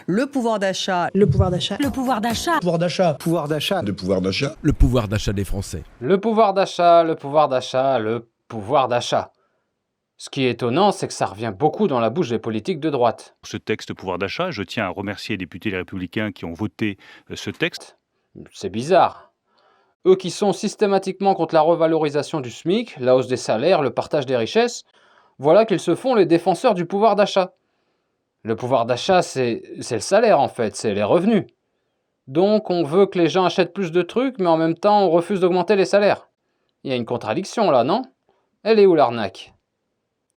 Le pouvoir d'achat. Le pouvoir d'achat. Le pouvoir d'achat. Pouvoir d'achat. Pouvoir d'achat. Le pouvoir d'achat. Le pouvoir d'achat des Français. Le pouvoir d'achat, le pouvoir d'achat, le pouvoir d'achat. Ce qui est étonnant, c'est que ça revient beaucoup dans la bouche des politiques de droite. Ce texte pouvoir d'achat, je tiens à remercier les députés Les Républicains qui ont voté ce texte. C'est bizarre. Eux qui sont systématiquement contre la revalorisation du SMIC, la hausse des salaires, le partage des richesses, voilà qu'ils se font les défenseurs du pouvoir d'achat. Le pouvoir d'achat, c'est le salaire en fait, c'est les revenus. Donc on veut que les gens achètent plus de trucs, mais en même temps on refuse d'augmenter les salaires. Il y a une contradiction là, non? Elle est où l'arnaque?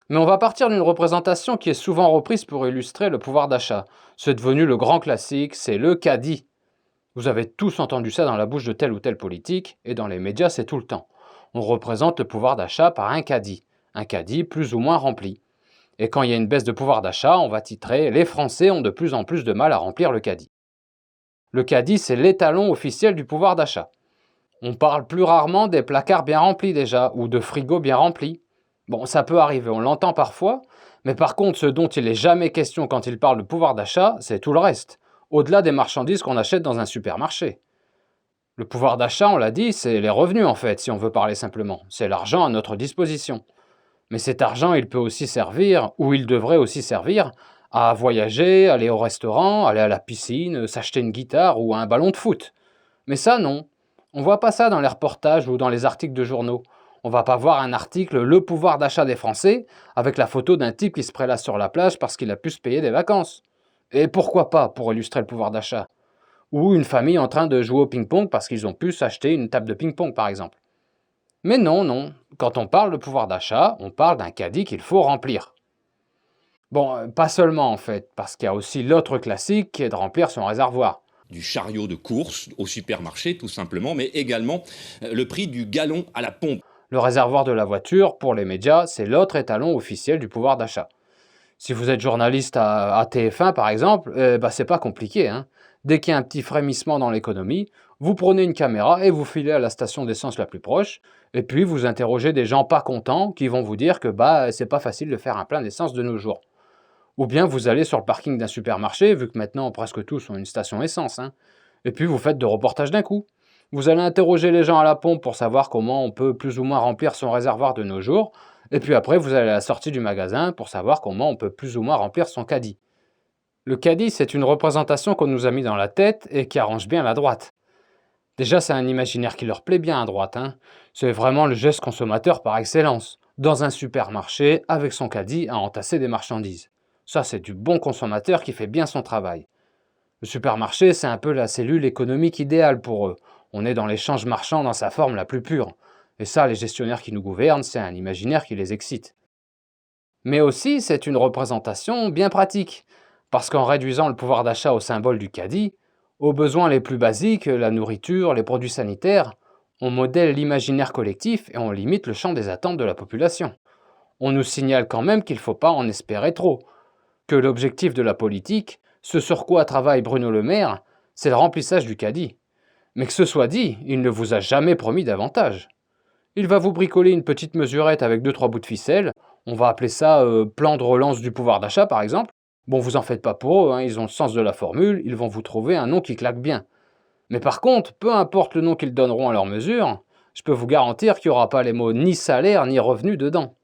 Mais on va partir d'une représentation qui est souvent reprise pour illustrer le pouvoir d'achat. C'est devenu le grand classique, c'est le caddie. Vous avez tous entendu ça dans la bouche de tel ou tel politique, et dans les médias c'est tout le temps. On représente le pouvoir d'achat par un caddie plus ou moins rempli. Et quand il y a une baisse de pouvoir d'achat, on va titrer « Les Français ont de plus en plus de mal à remplir le caddie ». Le caddie, c'est l'étalon officiel du pouvoir d'achat. On parle plus rarement des placards bien remplis déjà, ou de frigos bien remplis. Bon, ça peut arriver, on l'entend parfois, mais par contre, ce dont il n'est jamais question quand il parle de pouvoir d'achat, c'est tout le reste, au-delà des marchandises qu'on achète dans un supermarché. Le pouvoir d'achat, on l'a dit, c'est les revenus en fait, si on veut parler simplement. C'est l'argent à notre disposition. Mais cet argent, il peut aussi servir, ou il devrait aussi servir, à voyager, aller au restaurant, aller à la piscine, s'acheter une guitare ou un ballon de foot. Mais ça, non. On voit pas ça dans les reportages ou dans les articles de journaux. On va pas voir un article « Le pouvoir d'achat des Français » avec la photo d'un type qui se prélasse sur la plage parce qu'il a pu se payer des vacances. Et pourquoi pas, pour illustrer le pouvoir d'achat? Ou une famille en train de jouer au ping-pong parce qu'ils ont pu s'acheter une table de ping-pong, par exemple. Mais non. Quand on parle de pouvoir d'achat, on parle d'un caddie qu'il faut remplir. Bon, pas seulement en fait, parce qu'il y a aussi l'autre classique qui est de remplir son réservoir. Du chariot de course au supermarché tout simplement, mais également le prix du gallon à la pompe. Le réservoir de la voiture, pour les médias, c'est l'autre étalon officiel du pouvoir d'achat. Si vous êtes journaliste à TF1 par exemple, c'est pas compliqué. Dès qu'il y a un petit frémissement dans l'économie, vous prenez une caméra et vous filez à la station d'essence la plus proche, et puis vous interrogez des gens pas contents qui vont vous dire que c'est pas facile de faire un plein d'essence de nos jours. Ou bien vous allez sur le parking d'un supermarché, vu que maintenant presque tous ont une station essence, et puis vous faites deux reportages d'un coup. Vous allez interroger les gens à la pompe pour savoir comment on peut plus ou moins remplir son réservoir de nos jours, et puis après vous allez à la sortie du magasin pour savoir comment on peut plus ou moins remplir son caddie. Le caddie, c'est une représentation qu'on nous a mis dans la tête et qui arrange bien la droite. Déjà, c'est un imaginaire qui leur plaît bien à droite. C'est vraiment le geste consommateur par excellence, dans un supermarché avec son caddie à entasser des marchandises. Ça, c'est du bon consommateur qui fait bien son travail. Le supermarché, c'est un peu la cellule économique idéale pour eux. On est dans l'échange marchand dans sa forme la plus pure. Et ça, les gestionnaires qui nous gouvernent, c'est un imaginaire qui les excite. Mais aussi, c'est une représentation bien pratique. Parce qu'en réduisant le pouvoir d'achat au symbole du caddie, aux besoins les plus basiques, la nourriture, les produits sanitaires, on modèle l'imaginaire collectif et on limite le champ des attentes de la population. On nous signale quand même qu'il ne faut pas en espérer trop, que l'objectif de la politique, ce sur quoi travaille Bruno Le Maire, c'est le remplissage du caddie. Mais que ce soit dit, il ne vous a jamais promis davantage. Il va vous bricoler une petite mesurette avec 2-3 bouts de ficelle, on va appeler ça plan de relance du pouvoir d'achat par exemple. Bon, vous en faites pas pour eux, ils ont le sens de la formule, ils vont vous trouver un nom qui claque bien. Mais par contre, peu importe le nom qu'ils donneront à leur mesure, je peux vous garantir qu'il n'y aura pas les mots ni salaire ni revenu dedans.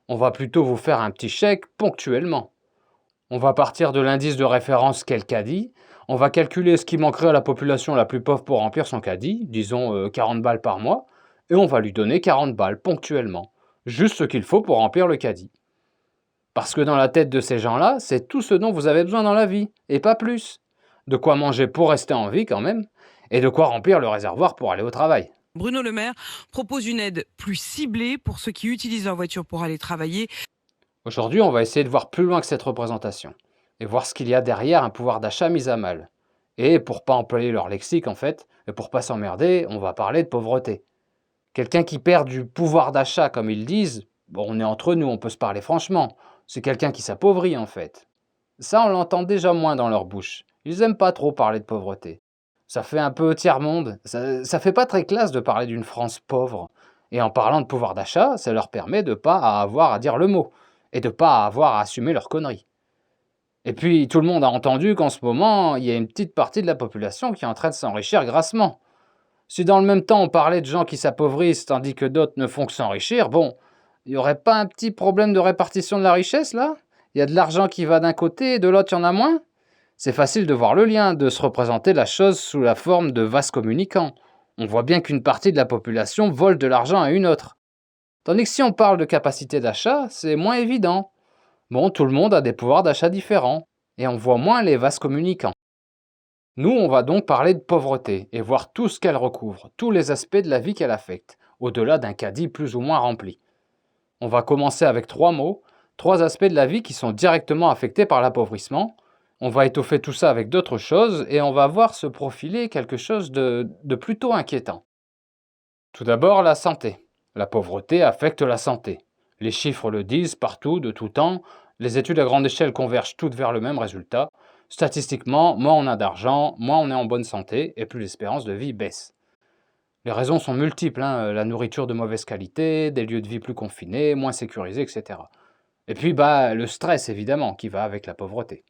On va plutôt vous faire un petit chèque ponctuellement. On va partir de l'indice de référence qu'est le caddie, on va calculer ce qui manquerait à la population la plus pauvre pour remplir son caddie, disons 40 balles par mois, et on va lui donner 40 balles ponctuellement, juste ce qu'il faut pour remplir le caddie. Parce que dans la tête de ces gens-là, c'est tout ce dont vous avez besoin dans la vie, et pas plus. De quoi manger pour rester en vie quand même, et de quoi remplir le réservoir pour aller au travail. Bruno Le Maire propose une aide plus ciblée pour ceux qui utilisent leur voiture pour aller travailler. Aujourd'hui, on va essayer de voir plus loin que cette représentation, et voir ce qu'il y a derrière un pouvoir d'achat mis à mal. Et pour pas employer leur lexique en fait, et pour pas s'emmerder, on va parler de pauvreté. Quelqu'un qui perd du pouvoir d'achat comme ils disent, bon, on est entre nous, on peut se parler franchement, c'est quelqu'un qui s'appauvrit en fait. Ça, on l'entend déjà moins dans leur bouche. Ils aiment pas trop parler de pauvreté. Ça fait un peu tiers-monde. Ça fait pas très classe de parler d'une France pauvre. Et en parlant de pouvoir d'achat, ça leur permet de pas avoir à dire le mot. Et de pas avoir à assumer leurs conneries. Et puis, tout le monde a entendu qu'en ce moment, il y a une petite partie de la population qui est en train de s'enrichir grassement. Si dans le même temps on parlait de gens qui s'appauvrissent tandis que d'autres ne font que s'enrichir, bon, il n'y aurait pas un petit problème de répartition de la richesse là? Il y a de l'argent qui va d'un côté et de l'autre il y en a moins? C'est facile de voir le lien, de se représenter la chose sous la forme de vases communicants. On voit bien qu'une partie de la population vole de l'argent à une autre. Tandis que si on parle de capacité d'achat, c'est moins évident. Bon, tout le monde a des pouvoirs d'achat différents, et on voit moins les vases communicants. Nous, on va donc parler de pauvreté, et voir tout ce qu'elle recouvre, tous les aspects de la vie qu'elle affecte, au-delà d'un caddie plus ou moins rempli. On va commencer avec 3 mots, 3 aspects de la vie qui sont directement affectés par l'appauvrissement. On va étoffer tout ça avec d'autres choses, et on va voir se profiler quelque chose de plutôt inquiétant. Tout d'abord, la santé. La pauvreté affecte la santé. Les chiffres le disent partout, de tout temps. Les études à grande échelle convergent toutes vers le même résultat. Statistiquement, moins on a d'argent, moins on est en bonne santé et plus l'espérance de vie baisse. Les raisons sont multiples, la nourriture de mauvaise qualité, des lieux de vie plus confinés, moins sécurisés, etc. Et puis le stress évidemment qui va avec la pauvreté.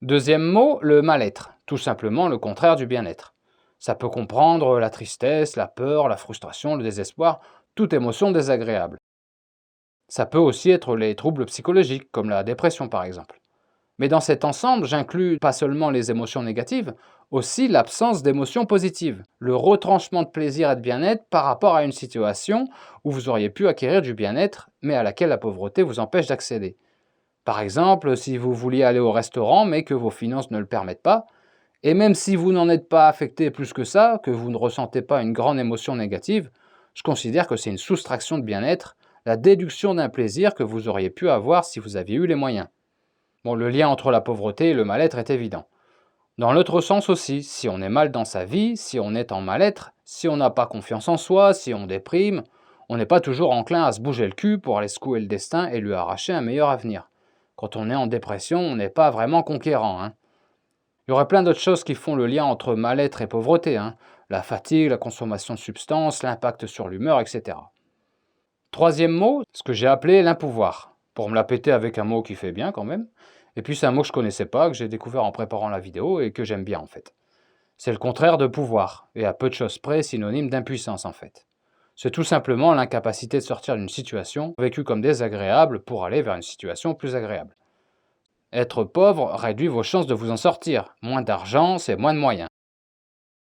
Deuxième mot, le mal-être, tout simplement le contraire du bien-être. Ça peut comprendre la tristesse, la peur, la frustration, le désespoir, toute émotion désagréable. Ça peut aussi être les troubles psychologiques, comme la dépression par exemple. Mais dans cet ensemble, j'inclus pas seulement les émotions négatives, aussi l'absence d'émotions positives, le retranchement de plaisir et de bien-être par rapport à une situation où vous auriez pu acquérir du bien-être, mais à laquelle la pauvreté vous empêche d'accéder. Par exemple, si vous vouliez aller au restaurant, mais que vos finances ne le permettent pas, et même si vous n'en êtes pas affecté plus que ça, que vous ne ressentez pas une grande émotion négative, je considère que c'est une soustraction de bien-être, la déduction d'un plaisir que vous auriez pu avoir si vous aviez eu les moyens. Bon, le lien entre la pauvreté et le mal-être est évident. Dans l'autre sens aussi, si on est mal dans sa vie, si on est en mal-être, si on n'a pas confiance en soi, si on déprime, on n'est pas toujours enclin à se bouger le cul pour aller secouer le destin et lui arracher un meilleur avenir. Quand on est en dépression, on n'est pas vraiment conquérant. Il y aurait plein d'autres choses qui font le lien entre mal-être et pauvreté. La fatigue, la consommation de substances, l'impact sur l'humeur, etc. Troisième mot, ce que j'ai appelé l'impouvoir. Pour me la péter avec un mot qui fait bien quand même. Et puis c'est un mot que je ne connaissais pas, que j'ai découvert en préparant la vidéo et que j'aime bien en fait. C'est le contraire de pouvoir, et à peu de choses près synonyme d'impuissance en fait. C'est tout simplement l'incapacité de sortir d'une situation vécue comme désagréable pour aller vers une situation plus agréable. Être pauvre réduit vos chances de vous en sortir. Moins d'argent, c'est moins de moyens.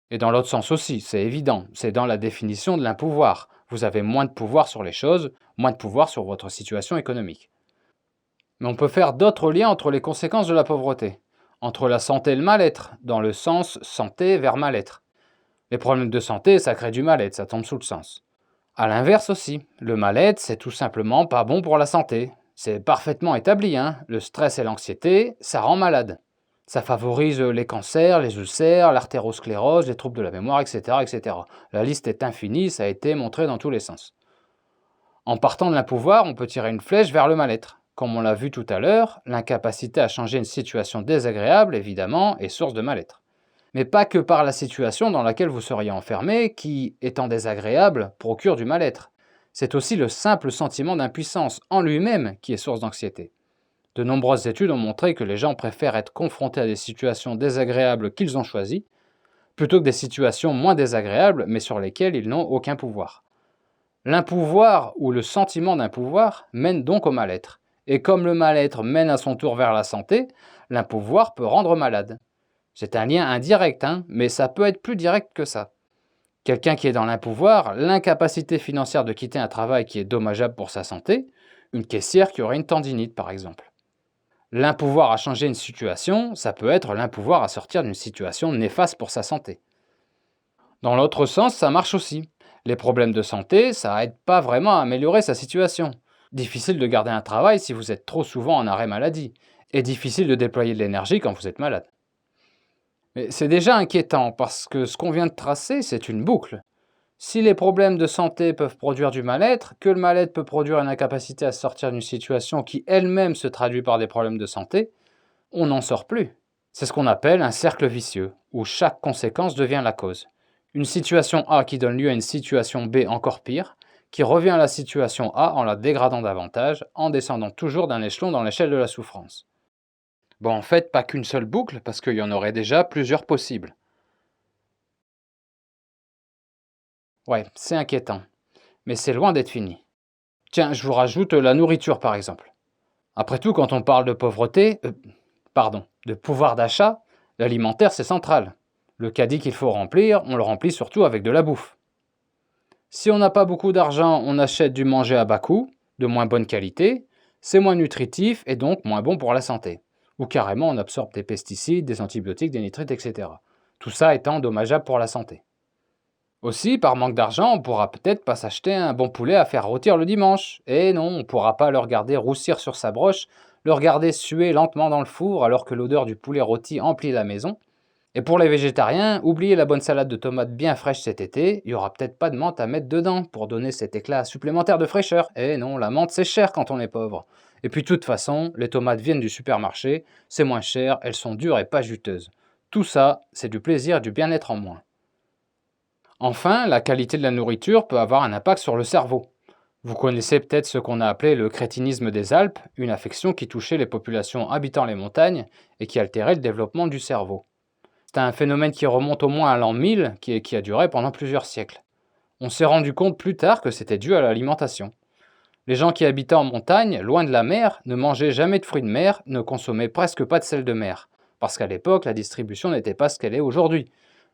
Et dans l'autre sens aussi, c'est évident, c'est dans la définition de l'impouvoir. Vous avez moins de pouvoir sur les choses, moins de pouvoir sur votre situation économique. Mais on peut faire d'autres liens entre les conséquences de la pauvreté. Entre la santé et le mal-être, dans le sens santé vers mal-être. Les problèmes de santé, ça crée du mal-être, ça tombe sous le sens. A l'inverse aussi, le mal-être, c'est tout simplement pas bon pour la santé. C'est parfaitement établi, le stress et l'anxiété, ça rend malade. Ça favorise les cancers, les ulcères, l'artérosclérose, les troubles de la mémoire, etc., etc. La liste est infinie, ça a été montré dans tous les sens. En partant de l'impouvoir, on peut tirer une flèche vers le mal-être. Comme on l'a vu tout à l'heure, l'incapacité à changer une situation désagréable, évidemment, est source de mal-être. Mais pas que par la situation dans laquelle vous seriez enfermé, qui, étant désagréable, procure du mal-être. C'est aussi le simple sentiment d'impuissance en lui-même qui est source d'anxiété. De nombreuses études ont montré que les gens préfèrent être confrontés à des situations désagréables qu'ils ont choisies, plutôt que des situations moins désagréables mais sur lesquelles ils n'ont aucun pouvoir. L'impouvoir ou le sentiment d'impouvoir mène donc au mal-être. Et comme le mal-être mène à son tour vers la santé, l'impouvoir peut rendre malade. C'est un lien indirect, mais ça peut être plus direct que ça. Quelqu'un qui est dans l'impouvoir, l'incapacité financière de quitter un travail qui est dommageable pour sa santé, une caissière qui aurait une tendinite par exemple. L'impouvoir à changer une situation, ça peut être l'impouvoir à sortir d'une situation néfaste pour sa santé. Dans l'autre sens, ça marche aussi. Les problèmes de santé, ça aide pas vraiment à améliorer sa situation. Difficile de garder un travail si vous êtes trop souvent en arrêt maladie, et difficile de déployer de l'énergie quand vous êtes malade. Mais c'est déjà inquiétant parce que ce qu'on vient de tracer, c'est une boucle. Si les problèmes de santé peuvent produire du mal-être, que le mal-être peut produire une incapacité à sortir d'une situation qui elle-même se traduit par des problèmes de santé, on n'en sort plus. C'est ce qu'on appelle un cercle vicieux, où chaque conséquence devient la cause. Une situation A qui donne lieu à une situation B encore pire, qui revient à la situation A en la dégradant davantage, en descendant toujours d'un échelon dans l'échelle de la souffrance. Bon, en fait, pas qu'une seule boucle, parce qu'il y en aurait déjà plusieurs possibles. Ouais, c'est inquiétant, mais c'est loin d'être fini. Tiens, je vous rajoute la nourriture par exemple. Après tout, quand on parle de pauvreté, de pouvoir d'achat, l'alimentaire c'est central. Le caddie qu'il faut remplir, on le remplit surtout avec de la bouffe. Si on n'a pas beaucoup d'argent, on achète du manger à bas coût, de moins bonne qualité, c'est moins nutritif et donc moins bon pour la santé. Ou carrément on absorbe des pesticides, des antibiotiques, des nitrites, etc. Tout ça étant dommageable pour la santé. Aussi, par manque d'argent, on pourra peut-être pas s'acheter un bon poulet à faire rôtir le dimanche. Et non, on pourra pas le regarder roussir sur sa broche, le regarder suer lentement dans le four alors que l'odeur du poulet rôti emplit la maison. Et pour les végétariens, oubliez la bonne salade de tomates bien fraîche cet été, il y aura peut-être pas de menthe à mettre dedans pour donner cet éclat supplémentaire de fraîcheur. Et non, la menthe c'est cher quand on est pauvre. Et puis de toute façon, les tomates viennent du supermarché, c'est moins cher, elles sont dures et pas juteuses. Tout ça, c'est du plaisir et du bien-être en moins. Enfin, la qualité de la nourriture peut avoir un impact sur le cerveau. Vous connaissez peut-être ce qu'on a appelé le crétinisme des Alpes, une affection qui touchait les populations habitant les montagnes et qui altérait le développement du cerveau. C'est un phénomène qui remonte au moins à l'an 1000, qui a duré pendant plusieurs siècles. On s'est rendu compte plus tard que c'était dû à l'alimentation. Les gens qui habitaient en montagne, loin de la mer, ne mangeaient jamais de fruits de mer, ne consommaient presque pas de sel de mer, parce qu'à l'époque, la distribution n'était pas ce qu'elle est aujourd'hui.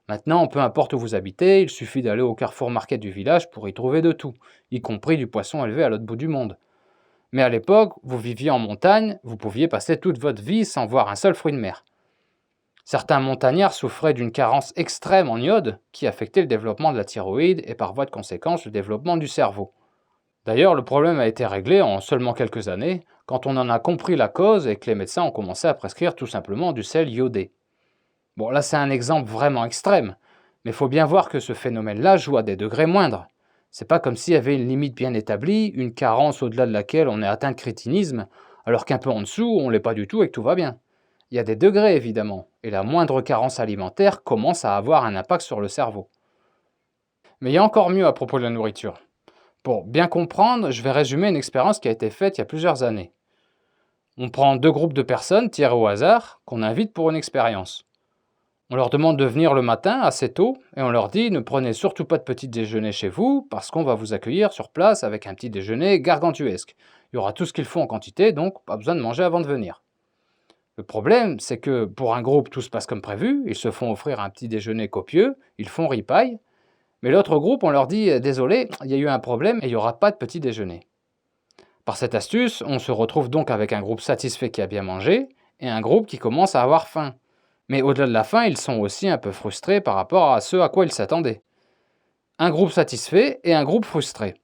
Maintenant, peu importe où vous habitez, il suffit d'aller au Carrefour Market du village pour y trouver de tout, y compris du poisson élevé à l'autre bout du monde. Mais à l'époque, vous viviez en montagne, vous pouviez passer toute votre vie sans voir un seul fruit de mer. Certains montagnards souffraient d'une carence extrême en iode qui affectait le développement de la thyroïde et par voie de conséquence le développement du cerveau. D'ailleurs, le problème a été réglé en seulement quelques années, quand on en a compris la cause et que les médecins ont commencé à prescrire tout simplement du sel iodé. Bon, là c'est un exemple vraiment extrême, mais il faut bien voir que ce phénomène-là joue à des degrés moindres. C'est pas comme s'il y avait une limite bien établie, une carence au-delà de laquelle on est atteint de crétinisme, alors qu'un peu en dessous, on l'est pas du tout et que tout va bien. Il y a des degrés évidemment, et la moindre carence alimentaire commence à avoir un impact sur le cerveau. Mais il y a encore mieux à propos de la nourriture. Pour bien comprendre, je vais résumer une expérience qui a été faite il y a plusieurs années. On prend 2 groupes de personnes tirées au hasard qu'on invite pour une expérience. On leur demande de venir le matin assez tôt et on leur dit ne prenez surtout pas de petit déjeuner chez vous parce qu'on va vous accueillir sur place avec un petit déjeuner gargantuesque. Il y aura tout ce qu'il faut en quantité, donc pas besoin de manger avant de venir. Le problème, c'est que pour un groupe, tout se passe comme prévu, ils se font offrir un petit déjeuner copieux, ils font ripaille, mais l'autre groupe, on leur dit désolé, il y a eu un problème et il n'y aura pas de petit déjeuner. Par cette astuce, on se retrouve donc avec un groupe satisfait qui a bien mangé et un groupe qui commence à avoir faim. Mais au-delà de la faim, ils sont aussi un peu frustrés par rapport à ce à quoi ils s'attendaient. Un groupe satisfait et un groupe frustré.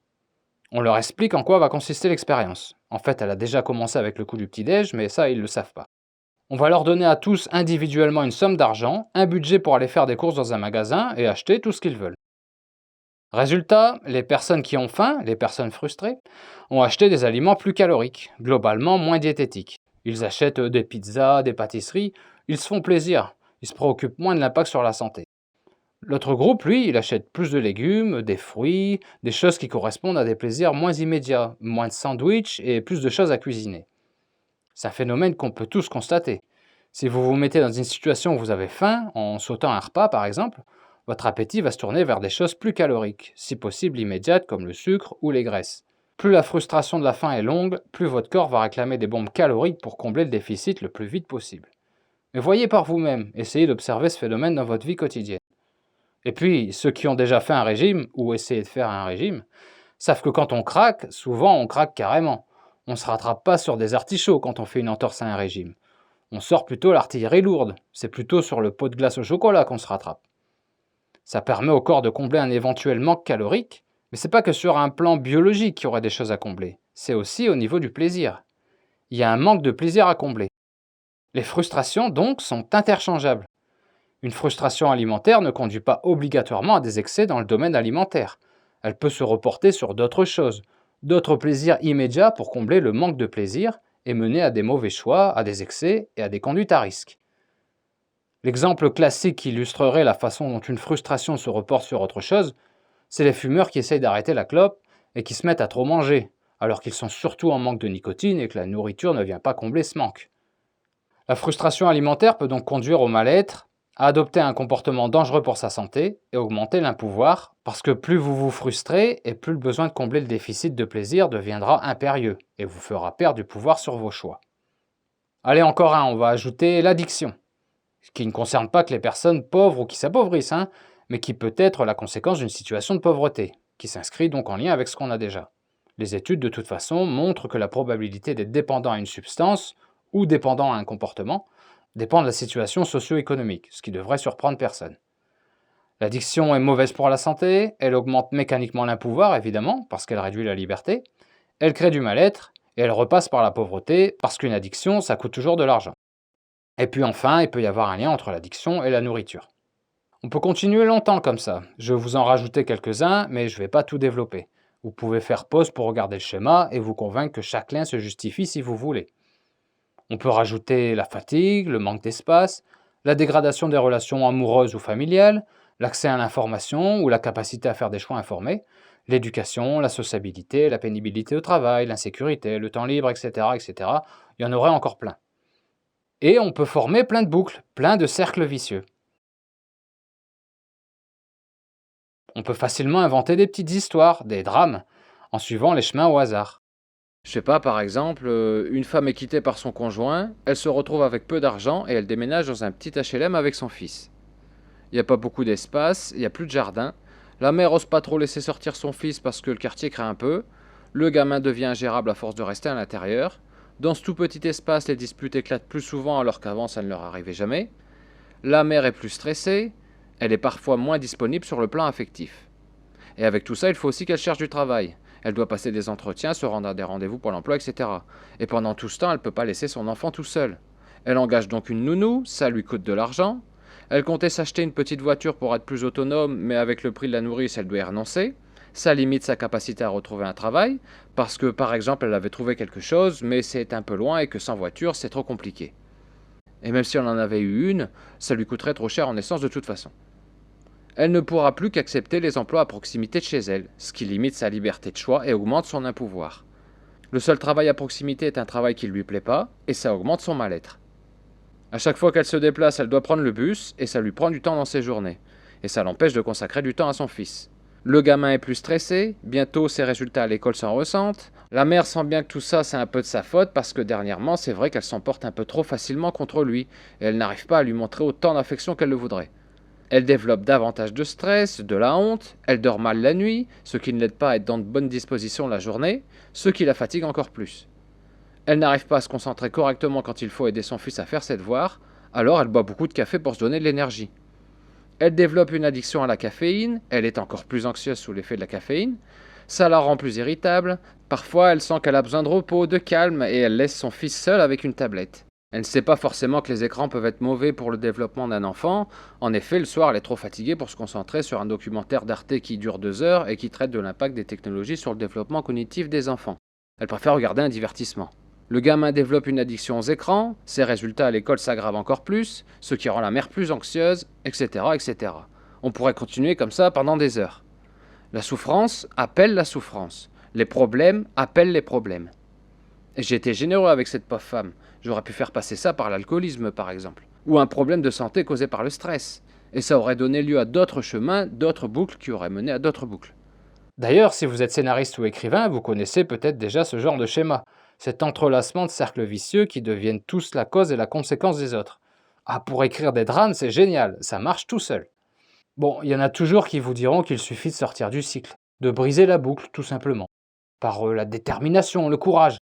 On leur explique en quoi va consister l'expérience. En fait, elle a déjà commencé avec le coup du petit-déj, mais ça, ils ne le savent pas. On va leur donner à tous individuellement une somme d'argent, un budget pour aller faire des courses dans un magasin et acheter tout ce qu'ils veulent. Résultat, les personnes qui ont faim, les personnes frustrées, ont acheté des aliments plus caloriques, globalement moins diététiques. Ils achètent des pizzas, des pâtisseries, ils se font plaisir, ils se préoccupent moins de l'impact sur la santé. L'autre groupe, lui, il achète plus de légumes, des fruits, des choses qui correspondent à des plaisirs moins immédiats, moins de sandwichs et plus de choses à cuisiner. C'est un phénomène qu'on peut tous constater. Si vous vous mettez dans une situation où vous avez faim, en sautant un repas par exemple, votre appétit va se tourner vers des choses plus caloriques, si possible immédiates comme le sucre ou les graisses. Plus la frustration de la faim est longue, plus votre corps va réclamer des bombes caloriques pour combler le déficit le plus vite possible. Mais voyez par vous-même, essayez d'observer ce phénomène dans votre vie quotidienne. Et puis, ceux qui ont déjà fait un régime, ou essayé de faire un régime, savent que quand on craque, souvent on craque carrément. On ne se rattrape pas sur des artichauts quand on fait une entorse à un régime. On sort plutôt l'artillerie lourde, c'est plutôt sur le pot de glace au chocolat qu'on se rattrape. Ça permet au corps de combler un éventuel manque calorique, mais c'est pas que sur un plan biologique qu'il y aurait des choses à combler, c'est aussi au niveau du plaisir. Il y a un manque de plaisir à combler. Les frustrations, donc, sont interchangeables. Une frustration alimentaire ne conduit pas obligatoirement à des excès dans le domaine alimentaire. Elle peut se reporter sur d'autres choses, d'autres plaisirs immédiats pour combler le manque de plaisir et mener à des mauvais choix, à des excès et à des conduites à risque. L'exemple classique qui illustrerait la façon dont une frustration se reporte sur autre chose, c'est les fumeurs qui essayent d'arrêter la clope et qui se mettent à trop manger, alors qu'ils sont surtout en manque de nicotine et que la nourriture ne vient pas combler ce manque. La frustration alimentaire peut donc conduire au mal-être, à adopter un comportement dangereux pour sa santé et augmenter l'impouvoir, parce que plus vous vous frustrez et plus le besoin de combler le déficit de plaisir deviendra impérieux et vous fera perdre du pouvoir sur vos choix. Allez, encore un, on va ajouter l'addiction, ce qui ne concerne pas que les personnes pauvres ou qui s'appauvrissent, mais qui peut être la conséquence d'une situation de pauvreté, qui s'inscrit donc en lien avec ce qu'on a déjà. Les études, de toute façon, montrent que la probabilité d'être dépendant à une substance ou dépendant à un comportement dépend de la situation socio-économique, ce qui devrait surprendre personne. L'addiction est mauvaise pour la santé, elle augmente mécaniquement l'impouvoir, évidemment, parce qu'elle réduit la liberté, elle crée du mal-être, et elle repasse par la pauvreté, parce qu'une addiction, ça coûte toujours de l'argent. Et puis enfin, il peut y avoir un lien entre l'addiction et la nourriture. On peut continuer longtemps comme ça. Je vais vous en rajouter quelques-uns, mais je ne vais pas tout développer. Vous pouvez faire pause pour regarder le schéma et vous convaincre que chaque lien se justifie si vous voulez. On peut rajouter la fatigue, le manque d'espace, la dégradation des relations amoureuses ou familiales, l'accès à l'information ou la capacité à faire des choix informés, l'éducation, la sociabilité, la pénibilité au travail, l'insécurité, le temps libre, etc., etc. Il y en aurait encore plein. Et on peut former plein de boucles, plein de cercles vicieux. On peut facilement inventer des petites histoires, des drames, en suivant les chemins au hasard. Je sais pas, par exemple, une femme est quittée par son conjoint, elle se retrouve avec peu d'argent et elle déménage dans un petit HLM avec son fils. Il n'y a pas beaucoup d'espace, il n'y a plus de jardin, la mère ose pas trop laisser sortir son fils parce que le quartier craint un peu, le gamin devient ingérable à force de rester à l'intérieur, dans ce tout petit espace les disputes éclatent plus souvent alors qu'avant ça ne leur arrivait jamais, la mère est plus stressée, elle est parfois moins disponible sur le plan affectif. Et avec tout ça, il faut aussi qu'elle cherche du travail. Elle doit passer des entretiens, se rendre à des rendez-vous pour l'emploi, etc. Et pendant tout ce temps, elle ne peut pas laisser son enfant tout seul. Elle engage donc une nounou, ça lui coûte de l'argent. Elle comptait s'acheter une petite voiture pour être plus autonome, mais avec le prix de la nourrice, elle doit y renoncer. Ça limite sa capacité à retrouver un travail, parce que par exemple, elle avait trouvé quelque chose, mais c'est un peu loin et que sans voiture, c'est trop compliqué. Et même si on en avait eu une, ça lui coûterait trop cher en essence de toute façon. Elle ne pourra plus qu'accepter les emplois à proximité de chez elle, ce qui limite sa liberté de choix et augmente son impouvoir. Le seul travail à proximité est un travail qui ne lui plaît pas, et ça augmente son mal-être. À chaque fois qu'elle se déplace, elle doit prendre le bus, et ça lui prend du temps dans ses journées. Et ça l'empêche de consacrer du temps à son fils. Le gamin est plus stressé, bientôt ses résultats à l'école s'en ressentent. La mère sent bien que tout ça c'est un peu de sa faute, parce que dernièrement c'est vrai qu'elle s'emporte un peu trop facilement contre lui, et elle n'arrive pas à lui montrer autant d'affection qu'elle le voudrait. Elle développe davantage de stress, de la honte, elle dort mal la nuit, ce qui ne l'aide pas à être dans de bonnes dispositions la journée, ce qui la fatigue encore plus. Elle n'arrive pas à se concentrer correctement quand il faut aider son fils à faire ses devoirs, alors elle boit beaucoup de café pour se donner de l'énergie. Elle développe une addiction à la caféine, elle est encore plus anxieuse sous l'effet de la caféine, ça la rend plus irritable, parfois elle sent qu'elle a besoin de repos, de calme, et elle laisse son fils seul avec une tablette. Elle ne sait pas forcément que les écrans peuvent être mauvais pour le développement d'un enfant. En effet, le soir, elle est trop fatiguée pour se concentrer sur un documentaire d'Arte qui dure 2 heures et qui traite de l'impact des technologies sur le développement cognitif des enfants. Elle préfère regarder un divertissement. Le gamin développe une addiction aux écrans, ses résultats à l'école s'aggravent encore plus, ce qui rend la mère plus anxieuse, etc., etc. On pourrait continuer comme ça pendant des heures. La souffrance appelle la souffrance. Les problèmes appellent les problèmes. Et j'ai été généreux avec cette pauvre femme. J'aurais pu faire passer ça par l'alcoolisme, par exemple. Ou un problème de santé causé par le stress. Et ça aurait donné lieu à d'autres chemins, d'autres boucles qui auraient mené à d'autres boucles. D'ailleurs, si vous êtes scénariste ou écrivain, vous connaissez peut-être déjà ce genre de schéma. Cet entrelacement de cercles vicieux qui deviennent tous la cause et la conséquence des autres. Ah, pour écrire des drames, c'est génial, ça marche tout seul. Bon, il y en a toujours qui vous diront qu'il suffit de sortir du cycle, de briser la boucle, tout simplement. Par la détermination, le courage.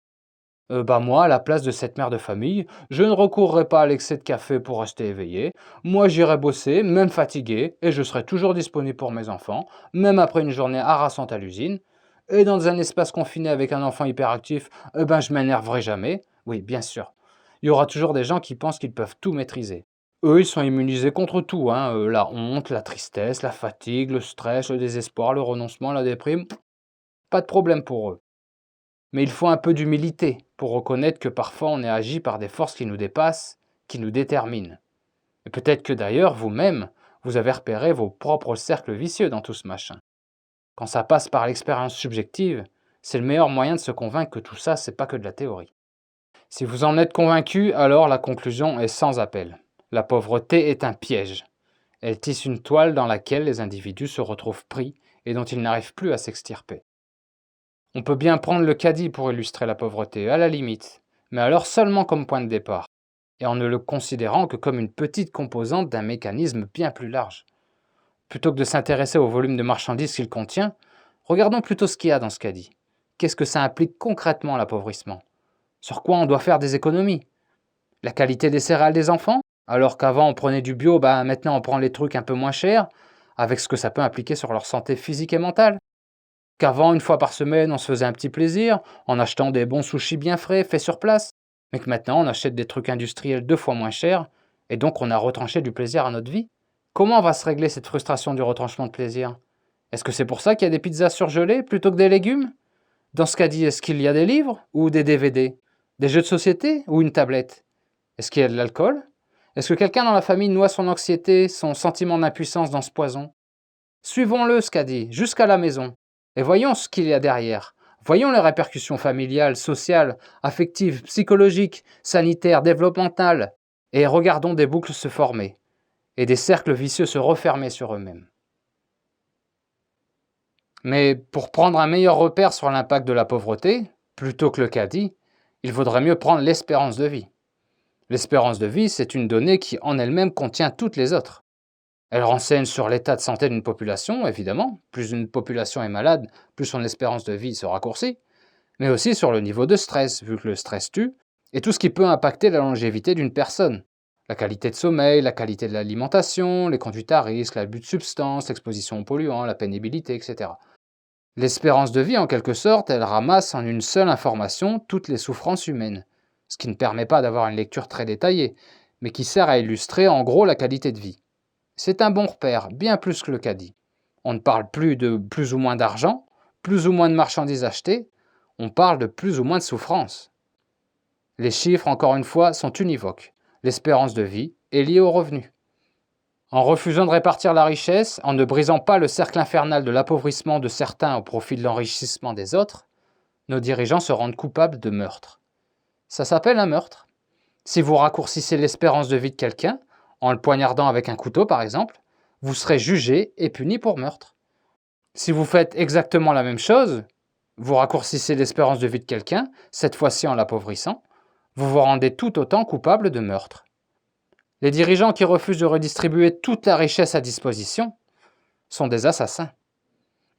Moi, à la place de cette mère de famille, je ne recourrai pas à l'excès de café pour rester éveillé. Moi, j'irai bosser, même fatigué, et je serai toujours disponible pour mes enfants, même après une journée harassante à l'usine. Et dans un espace confiné avec un enfant hyperactif, je m'énerverai jamais. Oui, bien sûr. Il y aura toujours des gens qui pensent qu'ils peuvent tout maîtriser. Eux, ils sont immunisés contre tout, la honte, la tristesse, la fatigue, le stress, le désespoir, le renoncement, la déprime. Pas de problème pour eux. Mais il faut un peu d'humilité pour reconnaître que parfois on est agi par des forces qui nous dépassent, qui nous déterminent. Et peut-être que d'ailleurs, vous-même, vous avez repéré vos propres cercles vicieux dans tout ce machin. Quand ça passe par l'expérience subjective, c'est le meilleur moyen de se convaincre que tout ça, c'est pas que de la théorie. Si vous en êtes convaincu, alors la conclusion est sans appel. La pauvreté est un piège. Elle tisse une toile dans laquelle les individus se retrouvent pris et dont ils n'arrivent plus à s'extirper. On peut bien prendre le caddie pour illustrer la pauvreté, à la limite, mais alors seulement comme point de départ, et en ne le considérant que comme une petite composante d'un mécanisme bien plus large. Plutôt que de s'intéresser au volume de marchandises qu'il contient, regardons plutôt ce qu'il y a dans ce caddie. Qu'est-ce que ça implique concrètement l'appauvrissement? Sur quoi on doit faire des économies? La qualité des céréales des enfants? Alors qu'avant on prenait du bio, maintenant on prend les trucs un peu moins chers, avec ce que ça peut impliquer sur leur santé physique et mentale. Qu'avant, une fois par semaine, on se faisait un petit plaisir en achetant des bons sushis bien frais, faits sur place, mais que maintenant on achète des trucs industriels 2 fois moins chers, et donc on a retranché du plaisir à notre vie. Comment va se régler cette frustration du retranchement de plaisir? Est-ce que c'est pour ça qu'il y a des pizzas surgelées plutôt que des légumes? Dans ce cas-ci, est-ce qu'il y a des livres ou des DVD? Des jeux de société ou une tablette? Est-ce qu'il y a de l'alcool? Est-ce que quelqu'un dans la famille noie son anxiété, son sentiment d'impuissance dans ce poison? Suivons-le, ce qu'a dit, jusqu'à la maison, et voyons ce qu'il y a derrière. Voyons les répercussions familiales, sociales, affectives, psychologiques, sanitaires, développementales, et regardons des boucles se former, et des cercles vicieux se refermer sur eux-mêmes. Mais pour prendre un meilleur repère sur l'impact de la pauvreté, plutôt que le caddie, il vaudrait mieux prendre l'espérance de vie. L'espérance de vie, c'est une donnée qui en elle-même contient toutes les autres. Elle renseigne sur l'état de santé d'une population, évidemment. Plus une population est malade, plus son espérance de vie se raccourcit. Mais aussi sur le niveau de stress, vu que le stress tue, et tout ce qui peut impacter la longévité d'une personne. La qualité de sommeil, la qualité de l'alimentation, les conduites à risque, l'abus de substances, l'exposition aux polluants, la pénibilité, etc. L'espérance de vie, en quelque sorte, elle ramasse en une seule information toutes les souffrances humaines, ce qui ne permet pas d'avoir une lecture très détaillée, mais qui sert à illustrer en gros la qualité de vie. C'est un bon repère, bien plus que le caddie. On ne parle plus de plus ou moins d'argent, plus ou moins de marchandises achetées, on parle de plus ou moins de souffrance. Les chiffres, encore une fois, sont univoques. L'espérance de vie est liée au revenu. En refusant de répartir la richesse, en ne brisant pas le cercle infernal de l'appauvrissement de certains au profit de l'enrichissement des autres, nos dirigeants se rendent coupables de meurtre. Ça s'appelle un meurtre. Si vous raccourcissez l'espérance de vie de quelqu'un, en le poignardant avec un couteau par exemple, vous serez jugé et puni pour meurtre. Si vous faites exactement la même chose, vous raccourcissez l'espérance de vie de quelqu'un, cette fois-ci en l'appauvrissant, vous vous rendez tout autant coupable de meurtre. Les dirigeants qui refusent de redistribuer toute la richesse à disposition sont des assassins.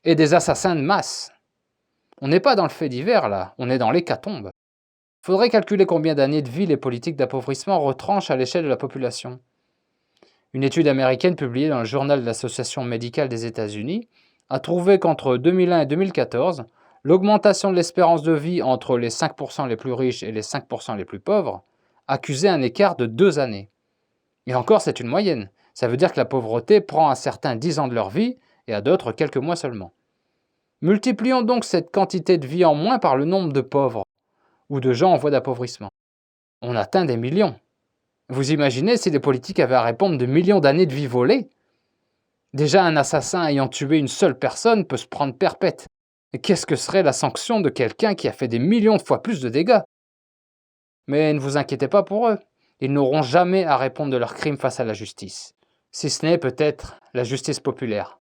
Et des assassins de masse. On n'est pas dans le fait divers là, on est dans l'hécatombe. Faudrait calculer combien d'années de vie les politiques d'appauvrissement retranchent à l'échelle de la population. Une étude américaine publiée dans le journal de l'Association médicale des États-Unis a trouvé qu'entre 2001 et 2014, l'augmentation de l'espérance de vie entre les 5% les plus riches et les 5% les plus pauvres accusait un écart de 2 années. Et encore, c'est une moyenne. Ça veut dire que la pauvreté prend à certains 10 ans de leur vie et à d'autres quelques mois seulement. Multiplions donc cette quantité de vie en moins par le nombre de pauvres ou de gens en voie d'appauvrissement. On atteint des millions. Vous imaginez si les politiques avaient à répondre de millions d'années de vie volées? Déjà, un assassin ayant tué une seule personne peut se prendre perpète. Et qu'est-ce que serait la sanction de quelqu'un qui a fait des millions de fois plus de dégâts? Mais ne vous inquiétez pas pour eux. Ils n'auront jamais à répondre de leurs crimes face à la justice. Si ce n'est peut-être la justice populaire.